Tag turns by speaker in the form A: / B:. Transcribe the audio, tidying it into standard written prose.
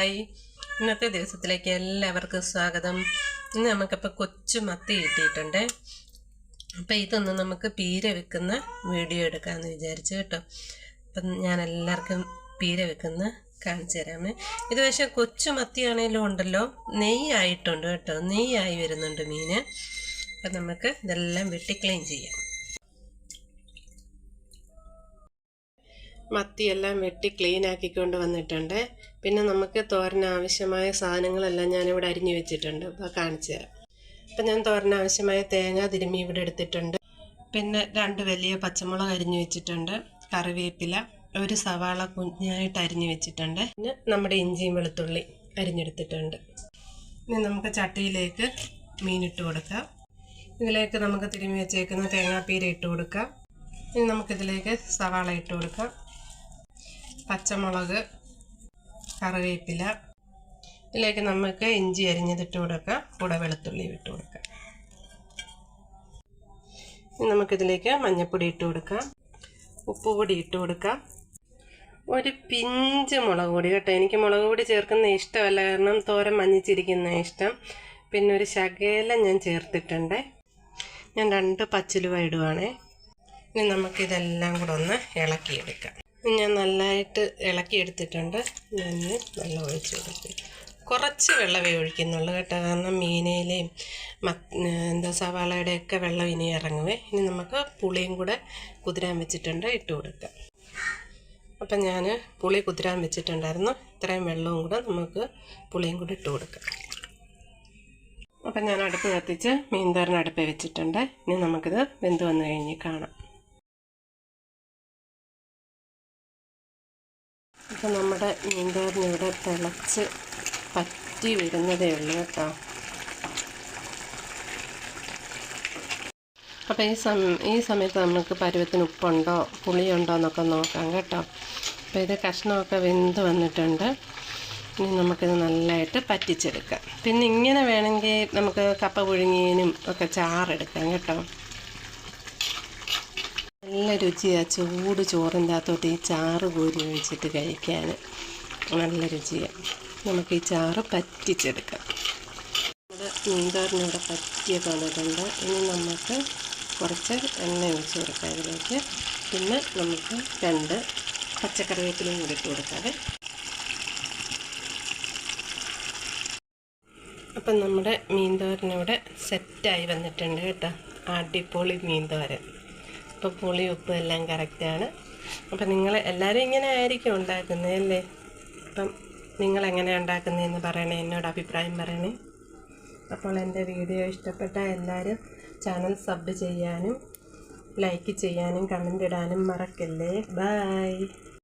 A: Hi, ഇന്നത്തെ ദിവസത്തിലേക്ക് എല്ലാവർക്കും സ്വാഗതം. ഇന്ന് നമുക്കിപ്പോൾ കൊച്ചു മത്തി കിട്ടിയിട്ടുണ്ട്. അപ്പം ഇതൊന്ന് നമുക്ക് പീര വെക്കുന്ന വീഡിയോ എടുക്കാമെന്ന് വിചാരിച്ചു കേട്ടോ. അപ്പം ഞാൻ എല്ലാവർക്കും പീര വെക്കുന്ന കാണിച്ചു തരാമേ. ഇത് പക്ഷേ കൊച്ചു മത്തിയാണേലും ഉണ്ടല്ലോ, നെയ്യായിട്ടുണ്ട് കേട്ടോ, നെയ്യായി വരുന്നുണ്ട് മീൻ. അപ്പം നമുക്ക് ഇതെല്ലാം വെട്ടി ക്ലീൻ ചെയ്യാം. മത്തിയെല്ലാം വെട്ടി ക്ലീൻ ആക്കിക്കൊണ്ട് വന്നിട്ടുണ്ട്. പിന്നെ നമുക്ക് തോരന് ആവശ്യമായ സാധനങ്ങളെല്ലാം ഞാനിവിടെ അരിഞ്ഞു വെച്ചിട്ടുണ്ട്. അപ്പോൾ കാണിച്ചു തരാം. അപ്പം ഞാൻ തോരന് ആവശ്യമായ തേങ്ങ തിരുമ്മി ഇവിടെ എടുത്തിട്ടുണ്ട്. പിന്നെ 2 വലിയ പച്ചമുളക് അരിഞ്ഞു വെച്ചിട്ടുണ്ട്, കറിവേപ്പില, ഒരു സവാള കുഞ്ഞായിട്ട് അരിഞ്ഞു വെച്ചിട്ടുണ്ട്, പിന്നെ നമ്മുടെ ഇഞ്ചിയും വെളുത്തുള്ളി അരിഞ്ഞെടുത്തിട്ടുണ്ട്. ഇനി നമുക്ക് ചട്ടിയിലേക്ക് മീനിട്ട് കൊടുക്കാം. ഇതിലേക്ക് നമുക്ക് തിരുമ്മി വെച്ചേക്കുന്ന തേങ്ങാപ്പീര ഇട്ട് കൊടുക്കാം. ഇനി നമുക്കിതിലേക്ക് സവാള ഇട്ട് കൊടുക്കാം, പച്ചമുളക്, കറിവേപ്പില, ഇതിലേക്ക് നമുക്ക് ഇഞ്ചി അരിഞ്ഞതിട്ട് കൊടുക്കാം, കൂടെ വെളുത്തുള്ളി ഇട്ട് കൊടുക്കാം. ഇനി നമുക്കിതിലേക്ക് മഞ്ഞൾപ്പൊടി ഇട്ട് കൊടുക്കാം, ഉപ്പുപൊടി ഇട്ട് കൊടുക്കാം, ഒരു പിഞ്ച് മുളക് പൊടി കേട്ടോ. എനിക്ക് മുളക് പൊടി ചേർക്കുന്ന ഇഷ്ടമല്ല, കാരണം തോരൻ മഞ്ഞിച്ചിരിക്കുന്ന ഇഷ്ടം. പിന്നെ ഒരു ശകലം ഞാൻ ചേർത്തിട്ടുണ്ട്. ഞാൻ 2 പച്ചിലുവ ഇടുവാണേ. ഇനി നമുക്കിതെല്ലാം കൂടെ ഒന്ന് ഇളക്കിയെടുക്കാം. ഞാൻ നല്ലതായിട്ട് ഇളക്കിയെടുത്തിട്ടുണ്ട്. ഞാൻ വെള്ളം ഒഴിച്ച് കൊടുക്കും. കുറച്ച് വെള്ളമേ ഒഴിക്കുന്നുള്ളൂ കേട്ടോ, കാരണം മീനയിലെയും സവാളയുടെയൊക്കെ വെള്ളം ഇനി ഇറങ്ങുവേ. ഇനി നമുക്ക് പുളിയും കൂടെ കുതിരാൻ വെച്ചിട്ടുണ്ട്, ഇട്ട് കൊടുക്കാം. അപ്പം ഞാൻ പുളി കുതിരാൻ വെച്ചിട്ടുണ്ടായിരുന്നു. ഇത്രയും വെള്ളവും കൂടെ നമുക്ക് പുളിയും കൂടെ ഇട്ട് കൊടുക്കാം. അപ്പം ഞാൻ അടുപ്പ് കത്തിച്ച് മീൻ തോരൻ അടുപ്പ് വെച്ചിട്ടുണ്ട്. ഇനി നമുക്കിത് വെന്ത് വന്നു കഴിഞ്ഞ് കാണാം. അപ്പം നമ്മുടെ മീൻ തോരൻ ഇവിടെ തിളച്ച് പറ്റി വരുന്നതേ ഉള്ളൂ കേട്ടോ. അപ്പം ഈ സമയത്ത് നമുക്ക് പരുവത്തിന് ഉപ്പുണ്ടോ പുളിയുണ്ടോ എന്നൊക്കെ നോക്കാം കേട്ടോ. അപ്പോൾ ഇത് കഷ്ണമൊക്കെ വെന്ത് വന്നിട്ടുണ്ട്. ഇനി നമുക്കിത് നല്ലതായിട്ട് പറ്റിച്ചെടുക്കാം. പിന്നെ ഇങ്ങനെ വേണമെങ്കിൽ നമുക്ക് കപ്പ പുഴുങ്ങിയതിനും ഒക്കെ ചാറെടുക്കാം കേട്ടോ. നല്ല രുചിയാണ് ചൂട് ചോറിൻ്റെ അകത്തോട്ട് ഈ ചാറ് കോരി ഒഴിച്ചിട്ട് കഴിക്കാൻ നല്ല രുചിയാണ്. നമുക്ക് ഈ ചാറ് പറ്റിച്ചെടുക്കാം. നമ്മുടെ മീൻതോരനിവിടെ പറ്റിയൊക്കെ വന്നിട്ടുണ്ട്. ഇനി നമുക്ക് കുറച്ച് എണ്ണ ഒഴിച്ച് കൊടുക്കാം ഇതിലേക്ക്. പിന്നെ നമുക്ക് 2 പച്ചക്കറിവേപ്പിലയും കൂടി ഇട്ട് കൊടുക്കാതെ. അപ്പം നമ്മുടെ മീൻതോരനിവിടെ സെറ്റായി വന്നിട്ടുണ്ട് കേട്ടോ. അടിപൊളി മീൻതോരൻ. അപ്പോൾ പുളി ഉപ്പ് എല്ലാം കറക്റ്റാണ്. അപ്പം നിങ്ങൾ എല്ലാവരും ഇങ്ങനെ ആയിരിക്കും ഉണ്ടാക്കുന്നത് അല്ലേ? അപ്പം നിങ്ങളെങ്ങനെ ഉണ്ടാക്കുന്നതെന്ന് പറയണേ, എന്നോട് അഭിപ്രായം പറയണേ. അപ്പോൾ എൻ്റെ വീഡിയോ ഇഷ്ടപ്പെട്ട എല്ലാവരും ചാനൽ സബ് ചെയ്യാനും ലൈക്ക് ചെയ്യാനും കമൻ്റ് ഇടാനും മറക്കല്ലേ. ബൈ.